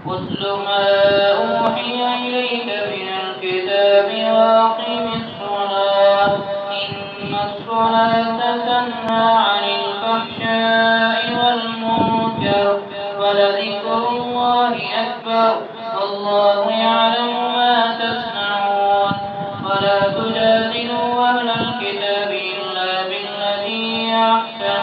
اتل ما أوحي إليك من الكتاب وأقم الصلاة إن الصلاة تنهى عن الفحشاء والمنكر ولذكر الله أكبر والله يعلم ما تصنعون ولا تجادلوا أهل الكتاب إلا بالتي هي أحسن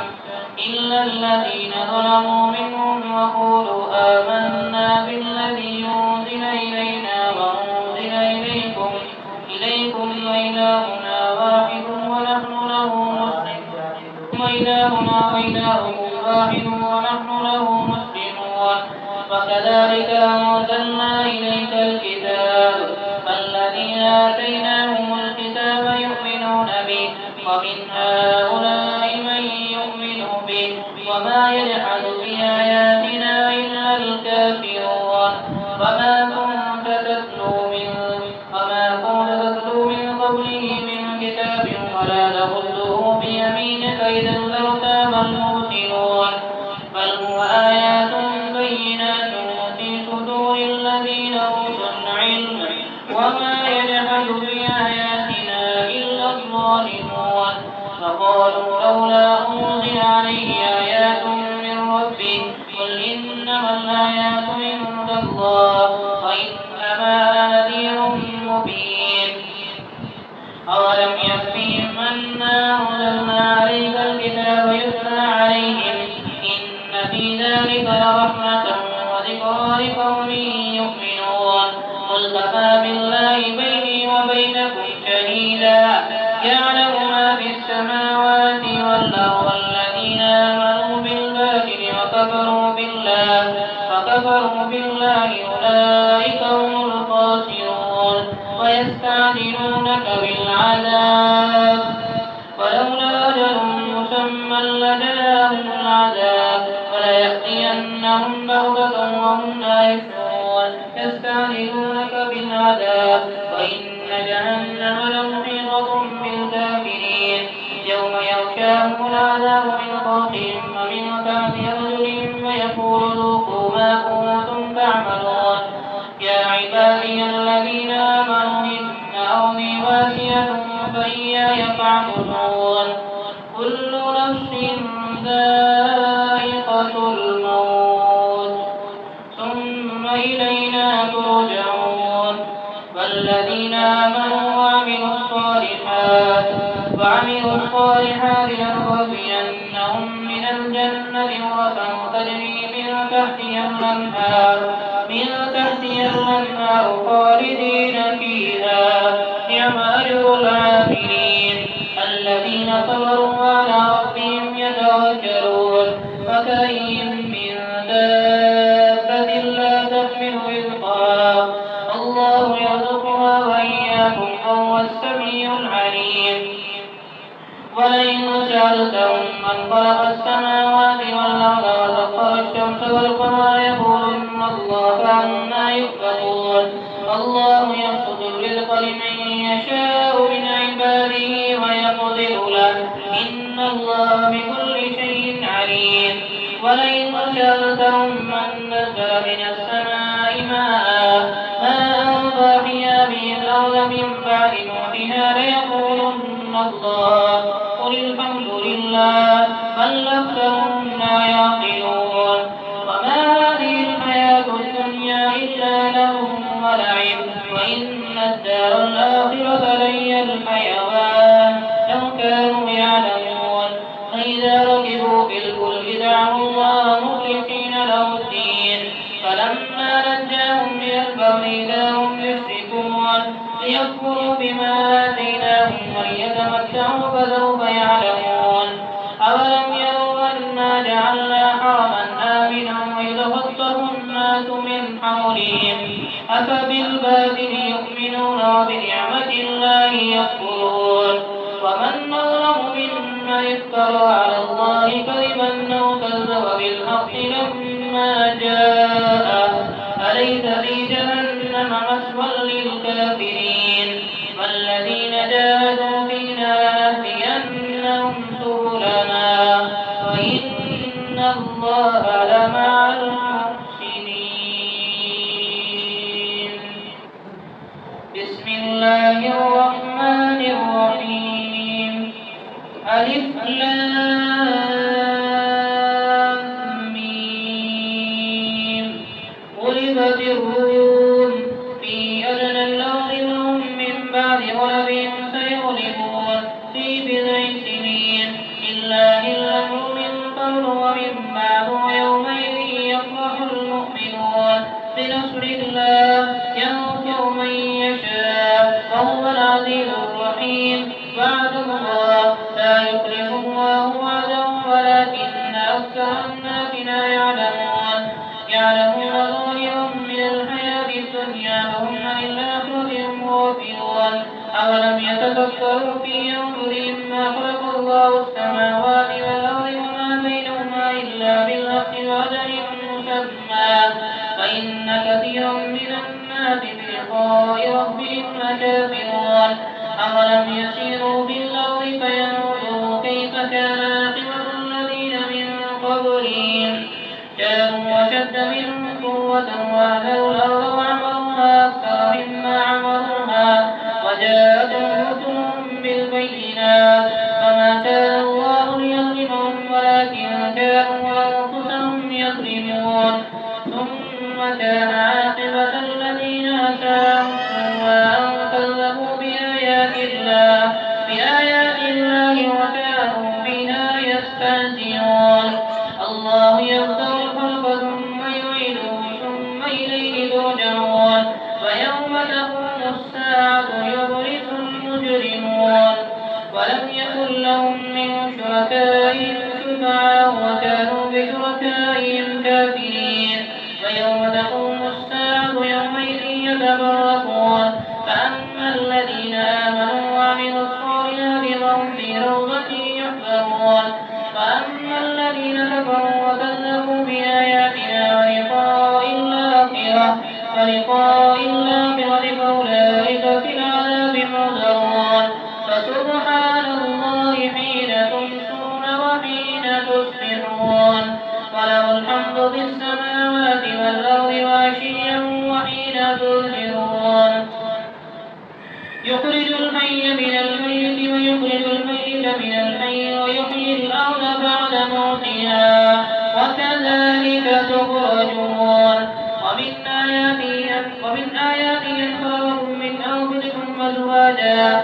إلا الذين ظلموا منهم وقولوا آمنا بالذي أنزل إلينا وأنزل إليكم وإلهنا واحد ونحن له مسلمون وكذلك أنزلنا إليك الكتاب فالذين آتيناهم الكتاب يؤمنون به ومن هؤلاء من يؤمن به وما يجحد بآياتنا إلا الكافرون وما كنت تتلو من قبله من كتاب ولا تخذه بيمينك إذا لارتاب المبطلون بل هو آيات بينات في صدور الذين أوتوا العلم وما يجحد بآياتنا إلا الظالمون فقالوا لولا أنزل عليه آيات من ربه قل إنما الآيات عند الله وإنما أنا نذير مبين أولم يكفهم أنا أنزلنا عليك الكتاب يتلى عليهم إن في ذلك لرحمة وذكرى لقوم يؤمنون قل كفى بالله بيني وبينكم شهيدا يعلم ما في السماوات والأرض والذين آمنوا بالباطل وكفروا بالله أولئك هم الخاسرون ويستعجلونك بالعذاب ولولا أجل مسمى لجاءهم العذاب وليأتينهم بغتة وهم لا يشعرون يستعجلونك بالعذاب وإن جهنم لمحيطة بالكافرين يوم يغشاهم العذاب من فوقهم ومن تحت أرجلهم ويقول ذوقوا ما كنتم تعملون يا عبادي الذين آمنوا إن أرضي واسعة فإياي فاعبدون كل نفس ذائقة الموت ثم إلينا ترجعون والذين آمنوا وعملوا الصالحات لنخرجنهم من الجنة غرفا تجري من تحتها الأنهار خالدين فيها نعم أجر العاملين الذين صبروا على ربهم يتوكلون وكأين من دابة لا تحمل رزقها الله يرزقها وإياكم وهو السميع العليم ولئن سألتهم من خلق السماوات والأرض وسخر الشمس والقمر يقولن الله فأنى يؤفكون الله يبسط الرزق لمن يشاء من عباده ويقدر له إن الله بكل شيء عليم ولئن سألتهم من نزل من السماء ماء فأحيا به الأرض من بعد موتها ليقولن الله قل الحمد لله بل أكثرهم لا يعقلون وما هذه الحياة الدنيا إلا لهو ولعب وإن الدار الآخرة لهي الحيوان لو كانوا يعلمون فإذا ركبوا في الفلك دعوا الله مخلصين له الدين فلما نجاهم إلى البر إذا هم يشركون ليكفروا بما آتيناهم وليتمتعوا فسوف يعلمون أولم يروا أنا جعلنا حرما آمنا ويتخطف الناس من حولهم أفبالباطل يؤمنون وبنعمة الله يكفرون ومن أظلم ممن افترى على الله كذبا أو كذب بالحق لما جاءه أليس في جهنم مثوى للكافرين والذين جاهدوا فينا لنهدينهم سبلنا وإن الله لمع المحسنين الله الرحمن الرحيم ألف لام ميم غلبت الروم في أدنى الأرض وهم من بعد غلبهم سيغلبون في بضع سنين لله الأمر من قبل ومن بعد ويومئذ يفرح المؤمنون بنصر الله ينصر من يشاء وهو العزيز الرحيم وعد الله لا يخلف الله وعده ولكن أكثر الناس لا يعلمون ظاهرا من الحياة الدنيا وهم عن الآخرة هم غافلون أولم يتفكروا في أنفسهم ما خلق الله السماوات والأرض وما بينهما إلا بالحق وأجل مسمى فإن كثيرا من الناس بلقاء ربهم لكافرون أولم يسيروا في الأرض فينظروا كيف كان عاقبة الذين من قبلهم كانوا أشد منهم قوة وأهلوا الأرض وعمروها أكثر مما عمروها وجاءتهم رسلهم بالبينات فما كان الله ليظلمهم ولكن كانوا أنفسهم يظلمون ثم كان عاقبة الذين أساءوا أن كذبوا بآيات الله وكانوا بها يستهزئون الله يبدأ الخلق ثم يعيده ثم إليه ترجعون ويوم تقوم الساعة يبرز المجرمون ولم يكن لهم من شركائهم شفعاء وكانوا بشركائهم كافرين ويوم تقوم الساعة يومئذ يتفرقون فأما الذين آمنوا وعملوا الصالحات فهم في روضة يحبرون وأما الذين كفروا وكذبوا بآياتنا ولقاء الآخرة فأولئك في العذاب محضرون فسبحان الله حين تمسون وحين تصبحون وله الحمد في السماوات والأرض وعشيا وحين تظهرون يخرج الحي من الميت ويخرج الميت من الحي ويحيي الأرض بعد موتها وكذلك تخرجون ومن آياته خلقكم من أنفسكم أزواجا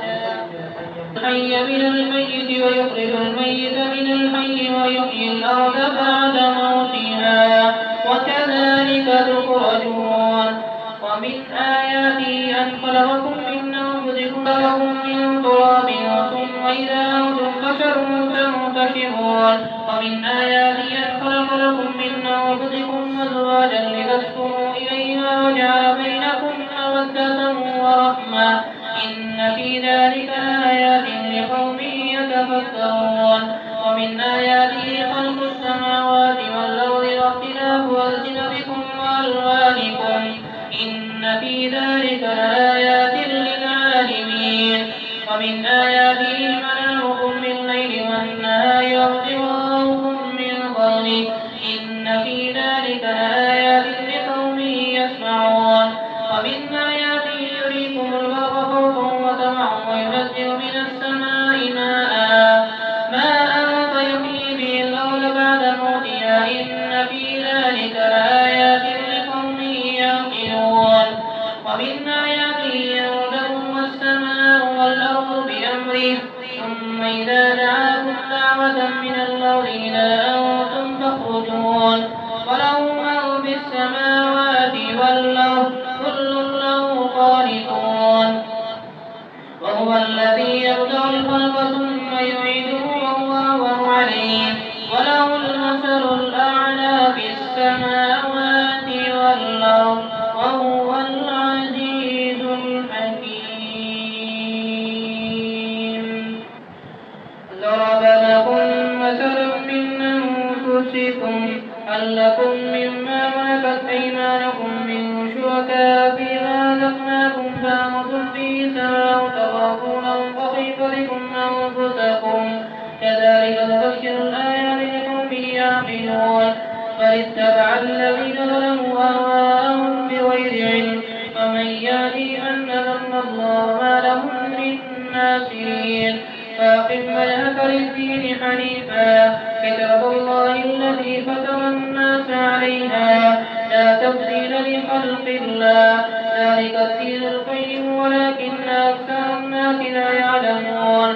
الحي من الميت ويخرج الميت من الحي ويحيي الأرض بعد موتها وكذلك تخرجون ومن آياته أن خلقكم من أنفسكم من تراب ثم إذا أنتم بشر تنتشرون ومن آياته أن خلق لكم من أنفسكم أزواجا لتسكنوا إليها وجعل بينكم مودة ورحمة إن في ذلك آيات لقوم يتفكرون ومن آياته خلق السماوات والأرض واختلاف ألسنتكم وألوانكم إن في ذلك لآيات للعالمين ومن آياته منامكم بالليل والنهار وابتغاؤكم من فضله إن في ذلك لآيات لقوم يسمعون ومن آياته يريكم البرق خوفا وطمعا وينزل من السماء ماء فيحيي به الأرض بعد موتها إن في ذلك لآيات لقوم يعقلون ومن آياته ينزل السماء والأرض بأمره ثم إذا دعاكم دعوة من الأرض إذا أنتم تخرجون وله من في السماوات والأرض كل له قانتون وهو الذي يبدأ الخلق ثم يعيده وهو أهون عليه وله المثل الأعلى في السماوات والأرض وهو العزيز الحكيم ضرب لكم مثلا من أنفسكم هل لكم مما ملكت أيمانكم من حنيفا فطرة الله التي فطر الناس عليها لا تبديل لخلق الله ذلك الدين القيم ولكن أكثر الناس لا يعلمون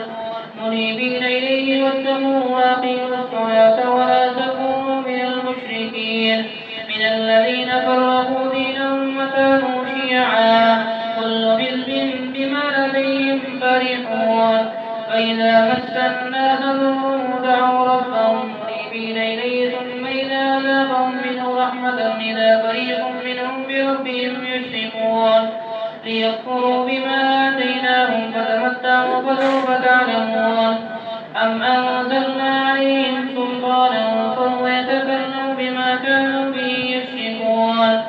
منيبين إليه واتقوا وأقيموا الصلاة ولا تكونوا من المشركين من الذين فرقوا دينهم وكانوا شيعا كل حزب بما لديهم فرحون فإذا مس الناس ضر دعوا ربهم منيبين إليه ثم إذا أذاقهم منه رحمة إذا فريق منهم بربهم يشركون ليكفروا بما آتيناهم فتمتعوا فسوف تعلمون أم أنزلنا عليهم سلطانا فهو يتكلم بما كانوا به يشركون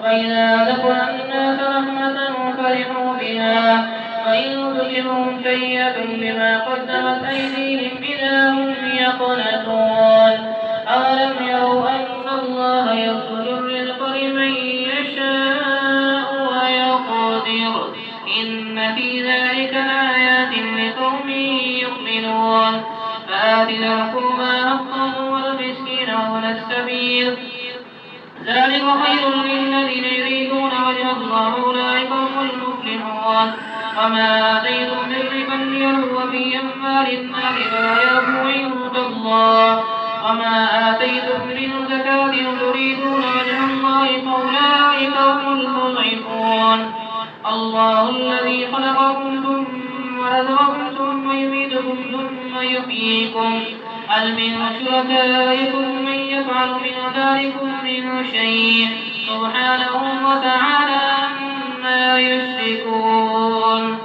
وإذا أذقنا الناس رحمة فرحوا بها وإن تصبهم سيئة بما قدمت أيديهم إذا هم يقنطون أولم يروا أن الله يبسط الرزق لمن يشاء ويقدر إن في ذلك لآيات لقوم يؤمنون فآت ذا القربى حقه والمسكين وابن السبيل ذلك خير للذين يريدون وجه الله أولئك هم المفلحون وما آتيتم من ربا ليربو في أموال الناس فلا يربو عند الله وما آتيتم من زكاة تريدون وجه الله فأولئك هم المضعفون الله الذي خلقكم ثم رزقكم ثم يميتكم ثم يحييكم هل من شركائكم من يفعل من ذلكم من شيء سبحانه وتعالى عما يشركون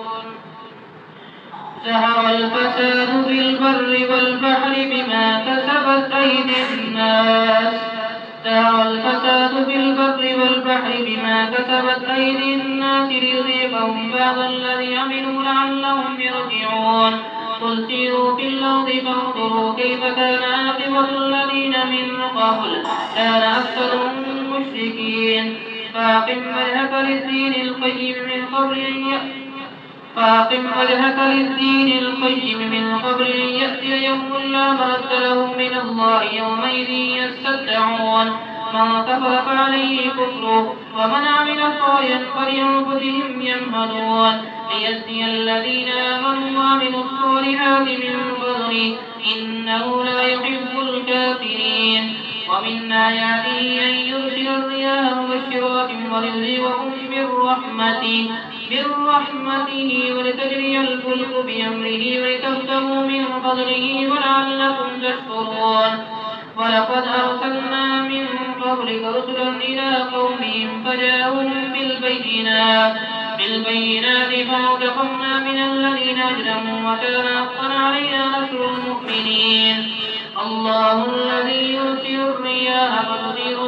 ظهر الفساد في البر والبحر بما كسبت أيدي الناس ظهر الفساد في البر والبحر بما كسبت أيدي الناس ليذيقهم بعض الذي عملوا لعلهم يرجعون قل سيروا في الأرض فانظروا كيف كان عاقبة الذين من قبل كان أكثرهم مشركين فأقم وجهك للدين القيم من قبل أن يأتي يوم لا مرد له من الله يومئذ يستدعون من كفر فعليه كفره ومن عمل صالحا فلأنفسهم يمهدون ليجزي الذين آمنوا وعملوا الصالحات من فضله إنه لا يحب الكافرين ومن آياته أن يرسل الرياح مبشرات وليذيقكم من رحمته ولتجري الفلك بأمره ولتبتغوا من فضله ولعلكم تشكرون ولقد أرسلنا من قبلك رسلا إلى قومهم فجاءوهم بالبينات فانتقمنا من الذين أجرموا وكان حقا علينا نصر المؤمنين الله الذي يرسل الرياح فتثير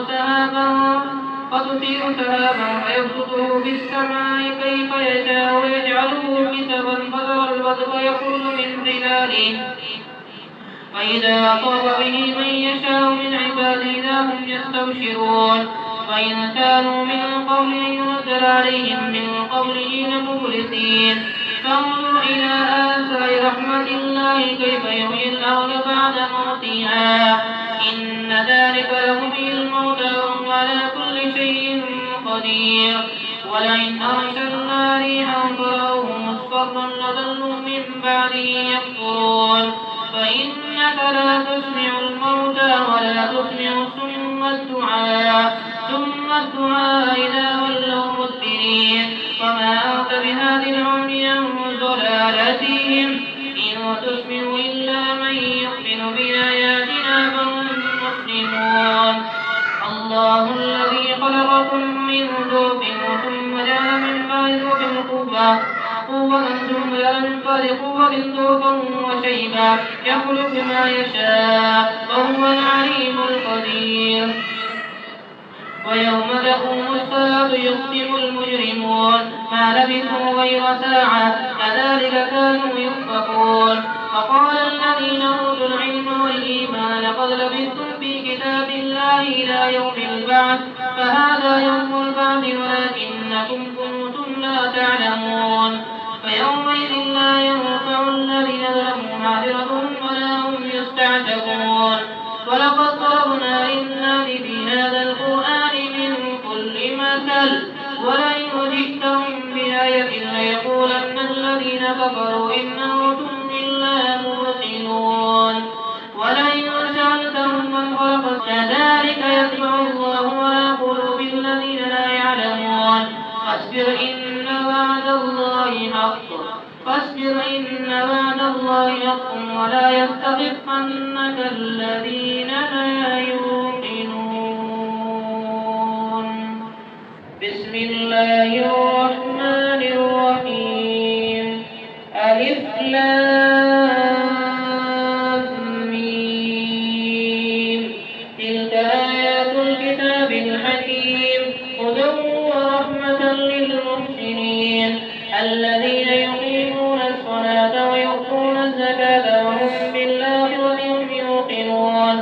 سحابا فيبسطه في السماء كيف يشاء ويجعله كسفا فترى الودق يخرج من خلاله فإذا أصاب به من يشاء من عباده إذا هم يستبشرون فإن كانوا من قبل أن ينزل عليهم من قبله لمبلسين فانظر إلى آثار رحمة الله كيف يحيي الأرض بعد موتها إن ذلك لمحيي الموتى وهو على كل شيء قدير ولئن أرسلنا ريحا فرأوه مصفرا لظلوا من بعده يكفرون فإنك لا تسمع الموتى ولا تسمع ثم الدعاء إذا ولوا مدبرين وما أنت بهاد العمي عن ضلالتهم إن تسمع إلا من يؤمن بآياتنا فهم مسلمون الله الذي خلقكم من ضعف ثم جعل من بعد ضعف قوة ثم ينفر قوة ضعفا وشيبا يخلق ما يشاء وهو العليم القدير ويوم تقوم الساعة يقسم المجرمون ما لبثوا غير ساعة كذلك كانوا يؤفكون فقال الذين أوتوا العلم والإيمان قد لبثتم في كتاب الله إلى يوم البعث فهذا يوم البعث ولكنكم كنتم لا تعلمون فيومئذ لا ينفع الذين ظلموا معذرتهم ولا هم يستعجلون كفروا إن أنتم إلا مبطلون ولئن سألتهم من خلق كذلك يطبع الله على قلوب الذين لا يعلمون فاصبر إن وعد الله حق ولا يستخفنك الذين لا يوقنون. بسم الله الرحمن الرحيم. ألف لام ميم. تلك آيات الكتاب الحكيم هدى ورحمة للمحسنين الذين يقيمون الصلاة ويؤتون الزكاة وهم بالآخرة هم يوقنون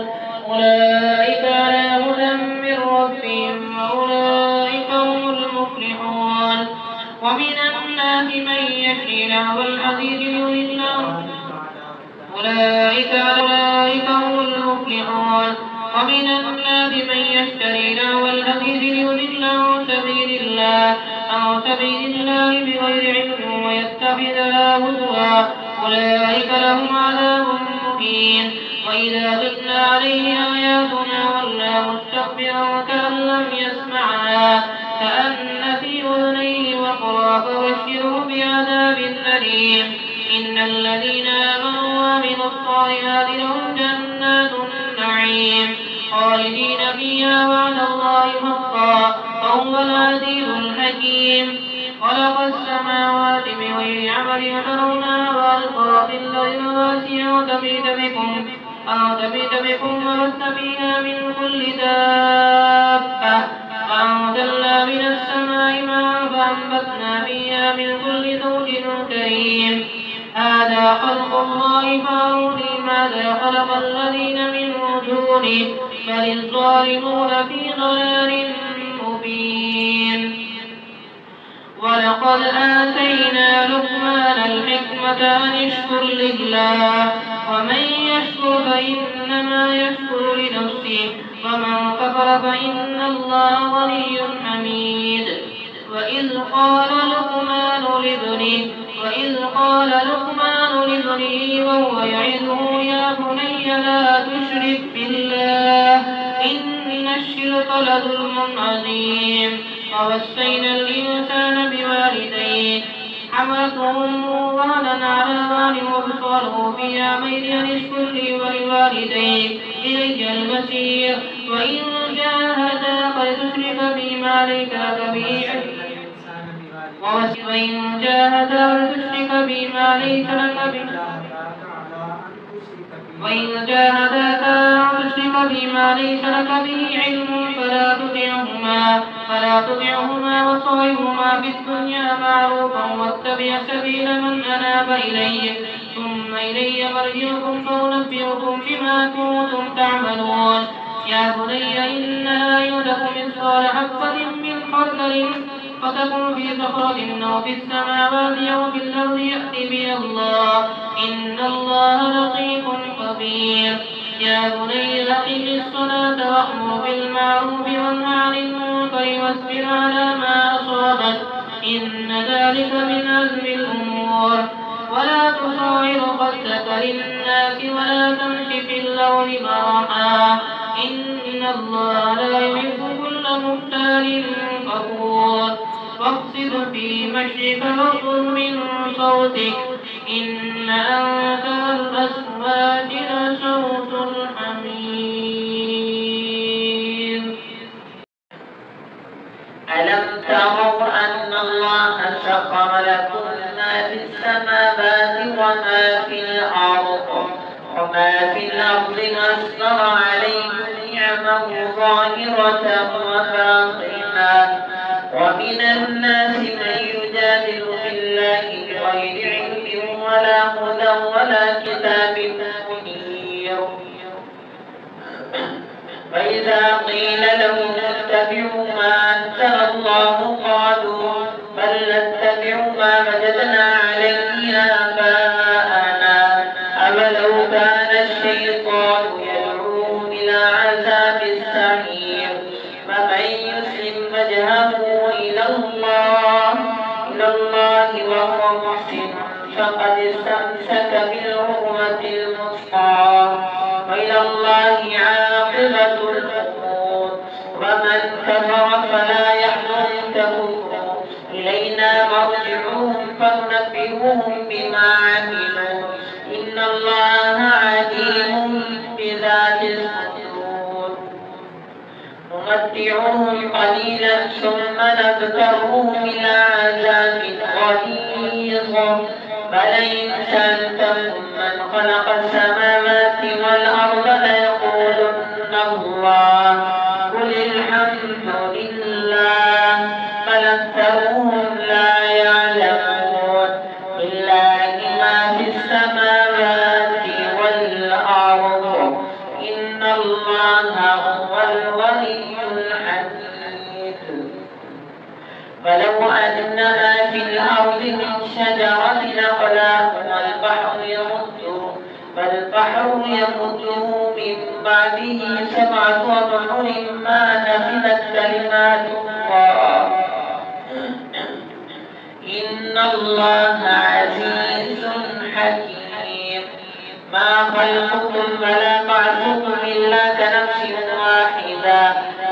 أولئك على هدى من ربهم وأولئك هم المفلحون. ومن الناس من يشري لهو الحديث ليضل أولئك هم المفلحون. ومن الناس من يشتري لهو الحديث ليضل عن سبيل الله بغير علم ويتخذها هزوا أولئك لهم عذاب مهين. وإذا تتلى عليه آياتنا ولى مستكبرا كأن لم يسمعها كأن في أذنيه وقرا فبشره بعذاب أليم. إن الذين آمنوا وعملوا الصالحات لهم جنات النعيم خالدين فيها وعد الله حقا وهو العزيز الحكيم. خلق السماوات بغير عمل ترونها وألقى في الأرض رواسي أو تبيت بكم وبث فيها من كل دابة وأنزلنا من السماء ماء فأنبتنا فيها من كل زوج كريم. هذا خلق الله فأروني ماذا خلق الذين من دونه بل الظالمون في ضلال مبين. ولقد آتينا لقمان الحكمة أن اشكر لله ومن يشكر فإنما يشكر لنفسه ومن كفر فإن الله غني حميد. وإذ قال لقمان لابنه وهو يعظه يا بني لا تشرك بالله إن الشرك لظلم عظيم. ووصينا الإنسان بوالديه حملته أمه وهنا على وهن وفصاله في عامين أن اشكر لي ولوالديك إلي المصير. وإن جاهداك لتشرك بي ما ليس لك به علم فلا تطعهما وصاحبهما في الدنيا معروفا واتبع سبيل من أناب إلي ثم إلي مرجعكم فأنبئكم بما كنتم تعملون. يا بني إنها إن تك مثقال حبة من خردل فتكن في صخرة أو في السماوات أو في الأرض يأت بها الله إن الله لطيف خبير. يا بني أقم الصلاة وأمر بالمعروف وانه عن المنكر واصبر على ما أصابك إن ذلك من عزم الأمور. ولا تصعر خدك للناس ولا تمش في الأرض مرحا إن الله لا يحب كل مختال فخور. واقصد في مشيك واغضض من صوتك إن أنكر الأصوات لصوت الحمير. ألم تروا أن الله سخر لكم ما في السماوات وما في الأرض وأسبغ عليكم نعمه ظاهرة وباطنة. ومن الناس من يجادل في الله بغير علم ولا هدى ولا كتاب منير. فإذا قيل لهم اتبعوا ما أنزل الله قالوا بل نتبع ما وجدنا عليه آباءنا أولو كان الشيطان يدعوهم إلى عذاب السعير. فمن يسلم وجهه إلى الله وهو محسن فقد استمسك بالعروة الوثقى وإلى الله عاقبة الأمور. ومن كفر فلا يحزنك كفره، إلينا مرجعهم فننبئهم بما عملوا، إن الله عليم بذات الصدور. نمتعهم قليلا ثم نضطرهم إلى عذاب غليظ، فلئن سألتهم من خلق السماوات والأرض ليقولن الله، قل الحمد لله، بل أكثرهم لا يعلمون. لله ما في السماوات والأرض، إن الله هو الغني الحميد. فلو أن ما في الأرض من شجرة أقلام فالبحر يمده من بعده 7 أبحر ما نفدت كلمات الله، إن الله عزيز حكيم. ما خلقكم ولا بعثكم إلا كنفس واحدة،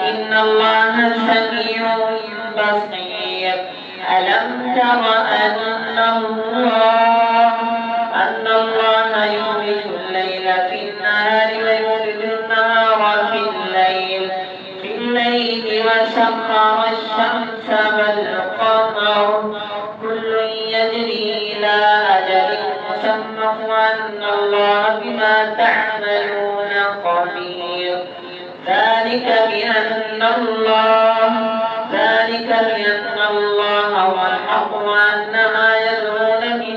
إن الله سميع بصير. ألم تر أن الله يولج الليل في النهار ويولج النهار في الليل وسخر الشمس والقمر كل يجري إلى أجل مسمى وأن الله بما تعملون خبير. ذلك بأن الله هو الحق وأن ما يدعون من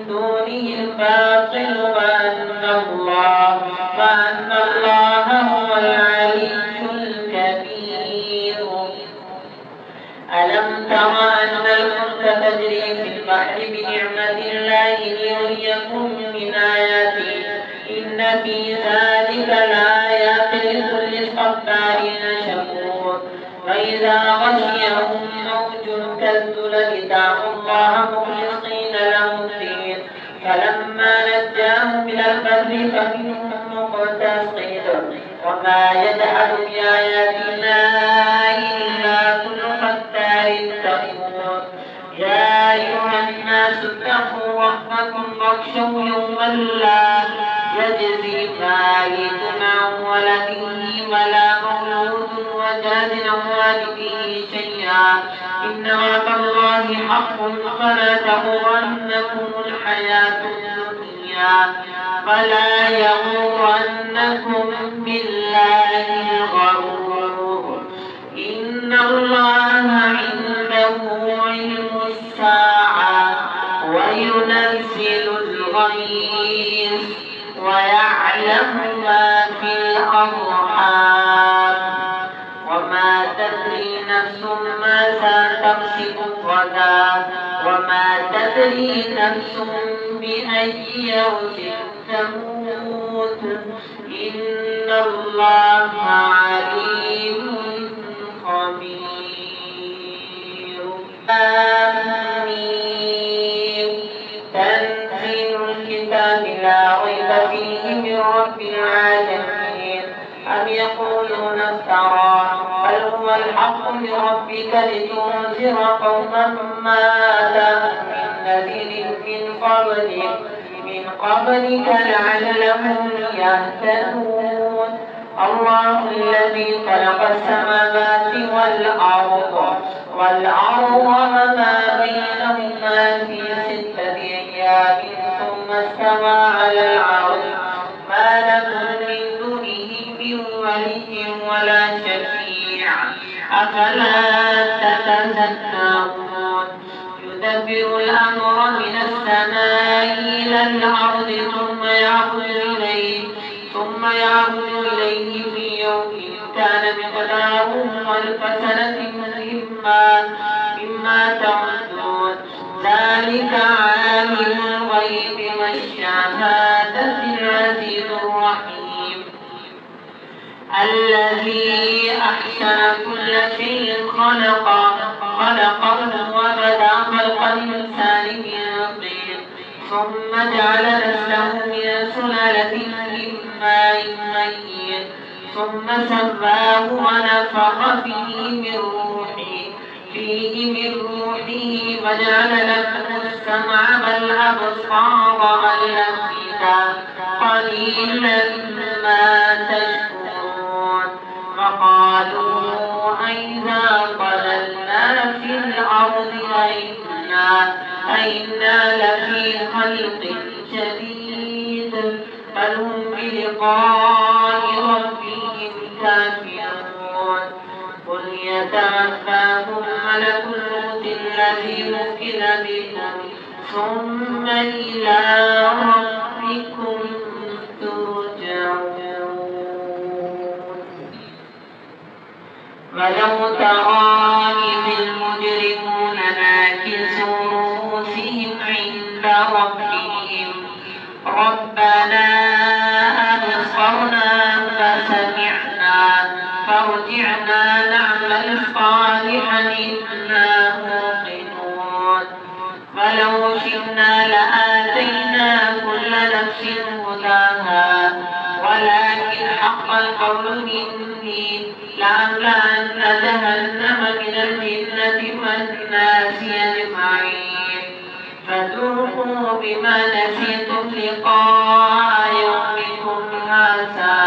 دونه الباطل وأن الله هو العلي الكبير. ألم تر أن الفلك تجري في البحر بنعمة الله ليريكم من آياته، إن في ذلك لآيات لكل صبار شكور. وإذا غشيهم موج كالظلل دعوا الله مخلصين له الدين، فلما نجاهم إلى البر فمنهم مقتصد، وما يجحد بآياتنا إلا كل ختار كفور. يا أيها الناس اتقوا ربكم واخشوا يوما لا يجزي والد عن ولده ولا مولود وجاز عن والده شيئا، إن وعد الله حق فلا تغرنكم الحياة الدنيا ولا يغرنكم بالله الغرور. إن الله عنده علم الساعة وينزل الغيث ويعلم ما في الأرحام، وما تدري نفس ماذا تكسب غدا، وما تدري نفس بأي أرض تموت، إن الله عليم خبير. تنزيل الكتاب لا ريب فيه من رب العالمين. أم يقولون افترى، بل هو الحق من ربك لتنذر قوما ما آتاهم من نذير من قبلك لعلهم يهتدون. الله الذي خلق السماوات والأرض وما بينهما في 6 أيام ثم استوى على العرش، ما لكم من دونه من ولي ولا شفيع، أفلا تتذكرون. يدبر الأمر من السماء إلى الأرض ثم يعرج إليه في يوم كان مقداره 1000 سنة مما تعدون. ذلك عالم الغيب والشهادة العزيز الرحيم، الذي أحسن كل شيء خلقه وبدأ خلق الإنسان من ثم جعل نسله من سلالة من ماء مهين ثم سواه ونفخ فيه من روحه وجعل لكم السمع والأبصار والأفئدة قليلا ما تشكرون. وقالوا أئذا ضللنا في الأرض أئنا لفي خلق جديد بل هم بلقاء ربهم كافرون. قل يتوفاكم ملك الموت الذي وكل بكم ثم إلى ربكم ترجعون. ولو ترى إذ المجرمون ناكسوا رؤوسهم عند ربهم ربنا أبصرنا فسمعنا فارجعنا نعمل صالحا إنا موقنون. ولو شئنا لآتينا كل نفس هداها ولكن حق القول مني لأملأن جهنم من الجنة والناس أجمعين. فذوقوا بما نسيتم لقاء يومكم هذا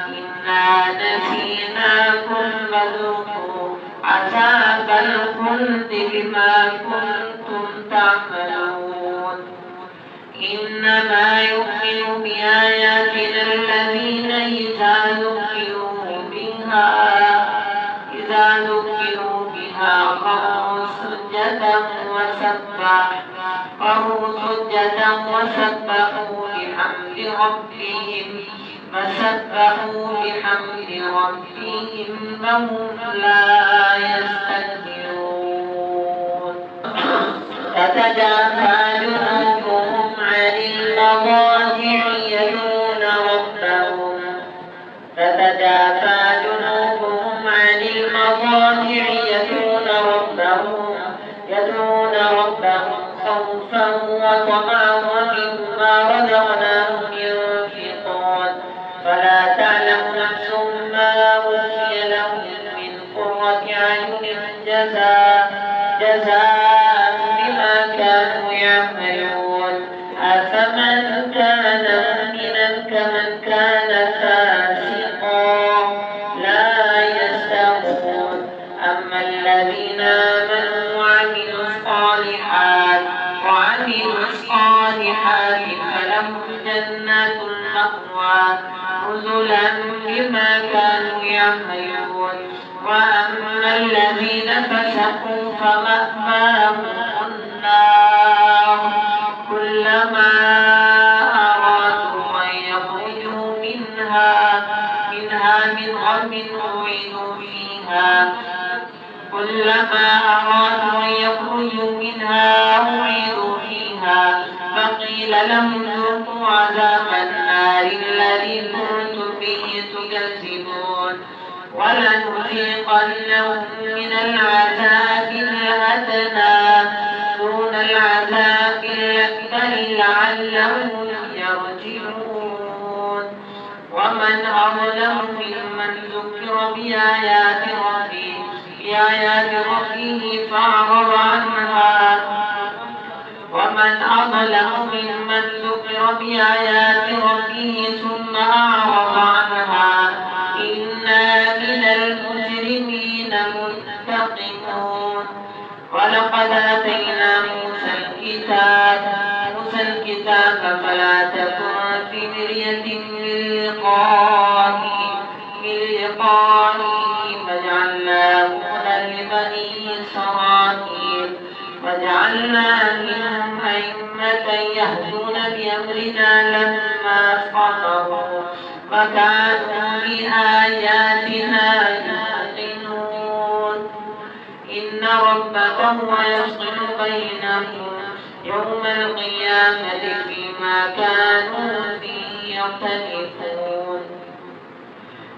إنا نسيناكم فذوقوا عذاب الخلد بما كنتم تعملون. إنما يؤمن بآياتنا الذين إذا ذكروا بها خروا سجدا وسبحوا بحمد ربهم وهم لا يستكبرون. تتجافى جنوبهم عن المضاجع يدعون ربهم خوفا وطمعا ومما رزقناهم ينفقون. فلا تعلم نفس ما أخفي لهم من قرة أعين جزاء بما كانوا يعملون. أفمن كان مؤمنا كمن كان فاسقا لا يستوون. أما الذين آمنوا وعملوا الصالحات فلهم جنات المأوى نزلا بما كانوا يعملون. وأما الذين فسقوا فمأواهم النار كلما أرادوا أن يخرجوا منها من غم أعيدوا فيها فقيل لهم ذوقوا عذاب النار الذي كنتم به تكذبون. ولنذيقنهم من العذاب الأدنى دون العذاب الأكبر لعلهم يرجعون. ومن أظلم ممن ذكر بآيات ربه فأعرض عنها ثم أعرض عنها إنا من المجرمين منتقمون. ولقد آتينا موسى الكتاب فلا تكن في مرية من لقائه وجعلناه هدى لبني إسرائيل وجعلنا منهم أئمة يهدون بأمرنا لما صبروا وكانوا بآياتنا يوقنون. إن ربك هو يفصل بينهم يوم القيامة فيما كانوا فيه يختلفون.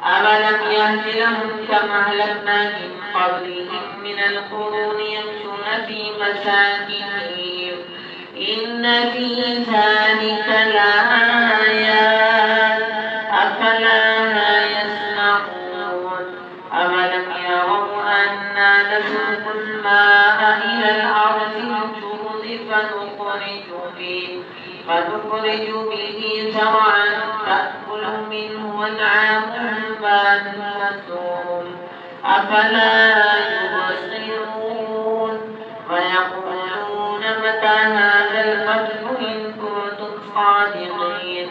أولم يهد لهم كما أهلكنا من قبلهم من القرون يمشون في مساكنهم إن في ذلك لآيات أفلا يسمعون أولم يروا أنا نسوق الماء إلى الأرض الجرز فنخرج به زرعا تأكل منه أنعامهم وأنفسهم أفلا يبصرون ويقولون متى هذا الفتح إن كنتم صادقين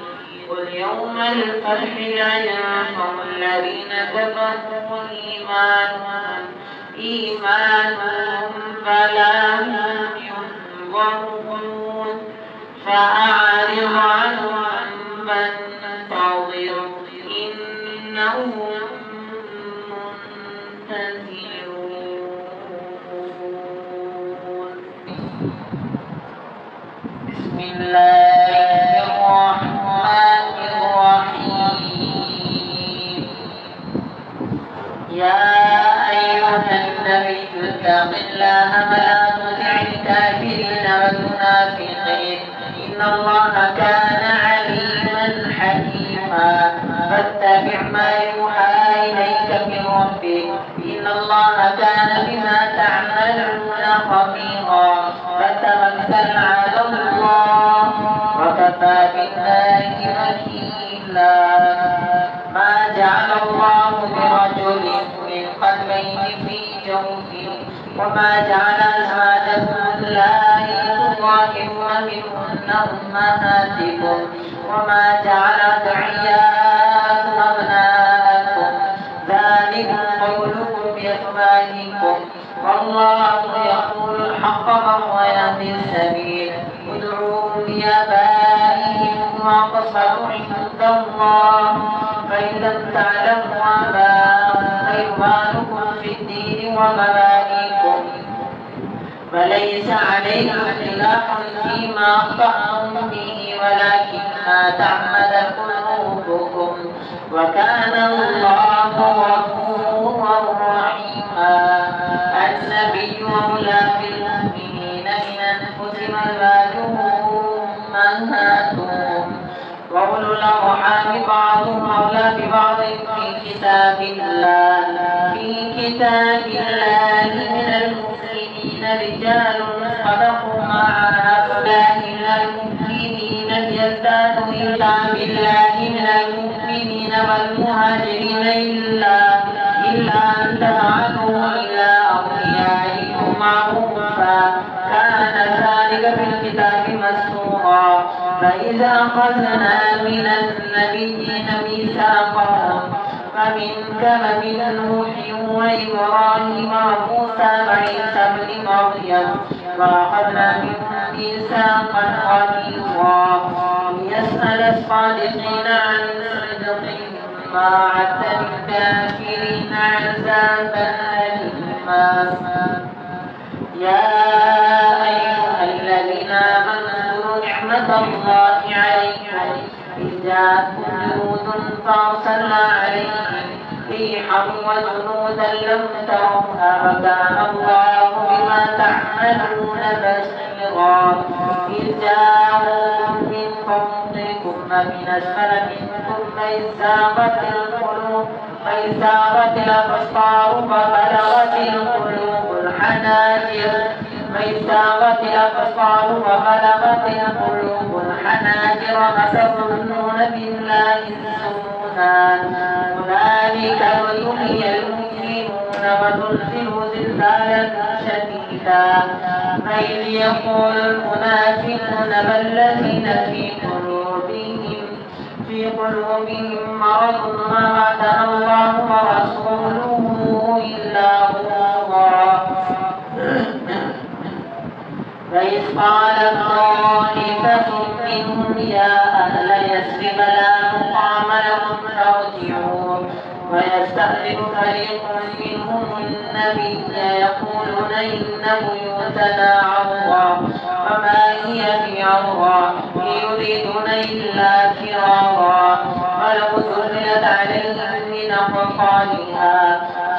قل يوم الفتح لا ينفع الذين كفروا إيمانهم فلا هم ينظرون فأعرض عنهم وانتظر إنهم منتظرون. بسم الله الرحمن الرحيم. يا أيها النبي اتق الله ولا تطع الكافرين والمنافقين إن الله كان عليما حكيما فاتبع ما يوحى إليك من ربك إن الله كان بما تعملون خبيرا فتوكل على الله وكفى بالله وكيلا. ما جعل الله برجل من قلبين في جوفه وما جعل أزواجكم اللائي تظاهرون منهن أمهاتكم وما جعل أدعياءكم أبناءكم ذلكم قولكم بأفواهكم والله يقول الحق وهو يهدي السبيل ادعوهم لآبائهم وأقسط عند الله فإن لم تعلموا آباءهم فإخوانكم في الدين ومواليكم فليس عليكم جناح فيما أخطأتم به ولكن ما تعمدت قلوبكم وكان الله غفورا رحيما. النبي أولى بالمؤمنين من أنفسهم أزواجهم أمهاتهم وأولو الأرحام بعضهم أولى ببعض في كتاب الله من المؤمنين رجال صدقوا ما عاهدوا الله من المؤمنين ليزدادوا إيمانا بالله من المؤمنين والمهاجرين إلا أن تفعلوا إلى أوليائكم معروفا كان ذلك في الكتاب مسطورا. فإذا أخذنا من النبيين ميثاقهم فمنك ومن نوح وإبراهيم وموسى وعيسى ابن مريم وأخذنا منهم ميثاقا غليظا ليسأل الصادقين عن صدقهم ما أعد للكافرين عذابا أليما. يا أيها الذين آمنوا اذكروا نعمة الله عليكم إذ جاءتكم جنود فأرسلنا عليهم ريحا وجنودا لم تروها وكان الله بما تعملون بصيرا. إذ جاءوكم من فوقكم ومن أسفل منكم فإذ زاغت الأبصار وبلغت القلوب الحناجر وتظنون بالله الظنونا هنالك ابتلي المؤمنون وزلزلوا زلزالا شديدا. وإذ يقول المنافقون والذين في قلوبهم مرض ما وعدنا الله ورسوله إلا غرورا. وإذ قالت طائفة منهم يا أهل يثرب لا مقام لكم فارجعوا ويستأذن فريق منهم النبي يقولون إن بيوتنا عورة وما هي بعورة إن يريدون إلا فرارا ولو سئلت عليهم من أقطارها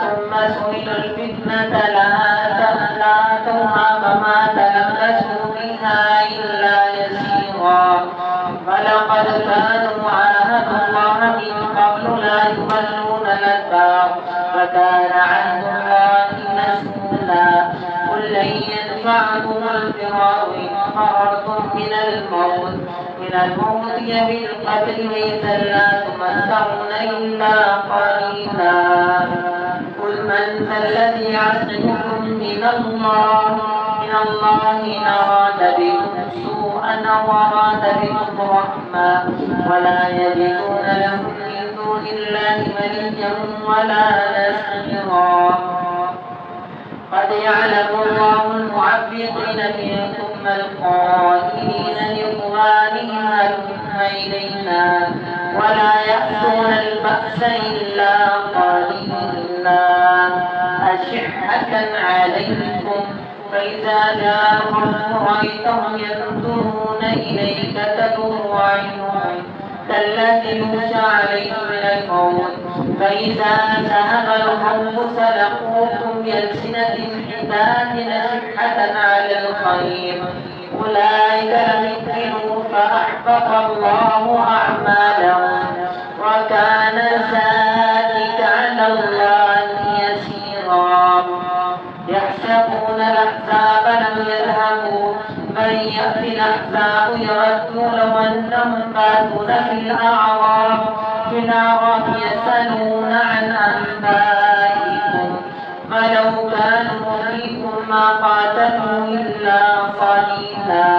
ثم سئلوا الفتنة لآتوها وما تلبسوا بها إلا ينفعكم الفرار إن فررتم من الموت بالقتل إذا لا تمتعون إلا قليلا. قل من ذا الذي يعصمكم من الله إن أراد بكم سوءا أو أراد بكم رحمة ولا يجدون لهم من دون الله وليا ولا نصيرا. قد يعلم الله المعوقين منكم والقائلين لإخوانهم هلم إلينا ولا يأتون البأس إلا قليلا أشحة عليكم فإذا جاء الخوف رأيتهم ينظرون إليك تدور أعينهم كالذي يغشى عليه من الموت فإذا ذهب الخوف سلقوكم بألسنة حداد أشحة على الخير أولئك لم يؤمنوا فأحبط الله أعمالهم وكان ذلك على الله يسيرا. يحسبون الأحزاب لم يذهبوا من يأتي الأحزاب يردوا لو أنهم باتون في الأعراف يسألون عن أنبائكم ولو كانوا فيكم ما قاتلوا إلا قليلا.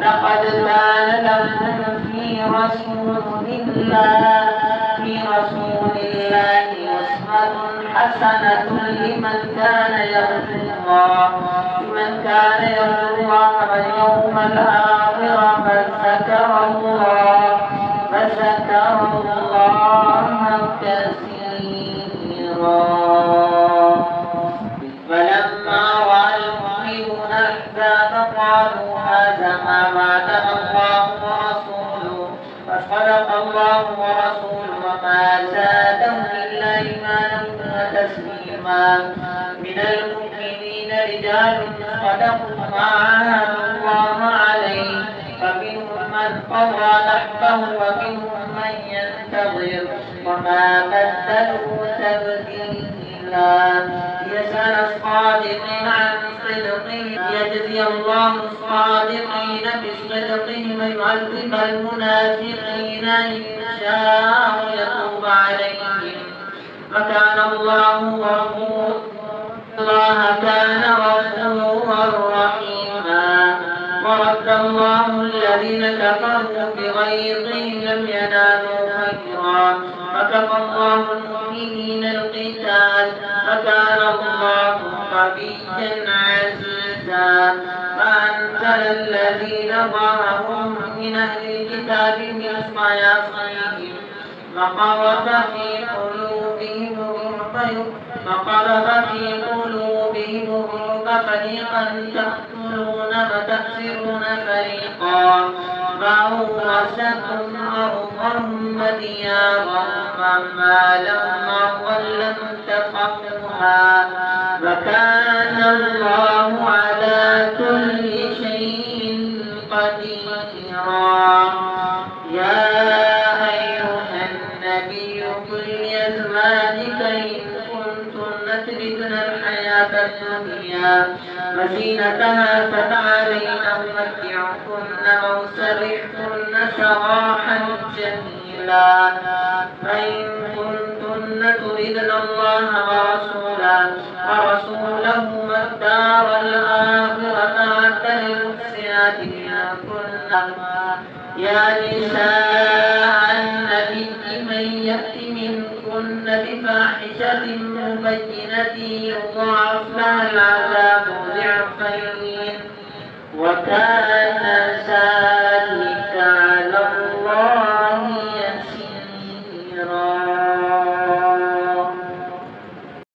لقد كان لكم في رسول الله أسوة حسنة لمن كان يرجو الله واليوم الآخر فذكر الله كثيرا. فلما رأى المؤمنون الأحزاب قالوا هذا ما وعدنا الله ورسوله فصدق الله ورسوله وما زادهم إلا إيمانا وتسليما. من المؤمنين رجال صدقوا ما عاهدوا الله عليه فمنهم من قضى نحبه ومنهم من ينتظر وما بدلوا تبديلا. يسأل الصادقين عن صدقهم يجزي الله الصادقين بصدقهم ويعذب المنافقين إن شاء يتوب عليهم وكان الله كان غفورا رحيما. ورد الله الذين كفروا بغيظهم لم ينالوا خيرا وكفى الله المؤمنين القتال وكان الله قويا عزيزا. فأنزل الذين ظاهرهم من أهل الكتاب من صياصيهم فقذف في قلوبهم الرعب فريقا تقتلون وتأسرون فريقا فأورثكم أرضهم وديارهم وأموالهم أرضا لم تطئوها وكان الله على كل شيء قديرا. يا أيها النبي قل لأزواجك إن كنتن تردن الحياة الدنيا وزينتها فتعالين أمتعكن وأسرحكن سراحا جميلا. فإن كنتن تردن الله ورسوله والدار الآخرة أعد للمحسنات منكن. يا نساء النبي من يأت منكن بفاحشة مبينة يضاعف لها العذاب ضعفين وكان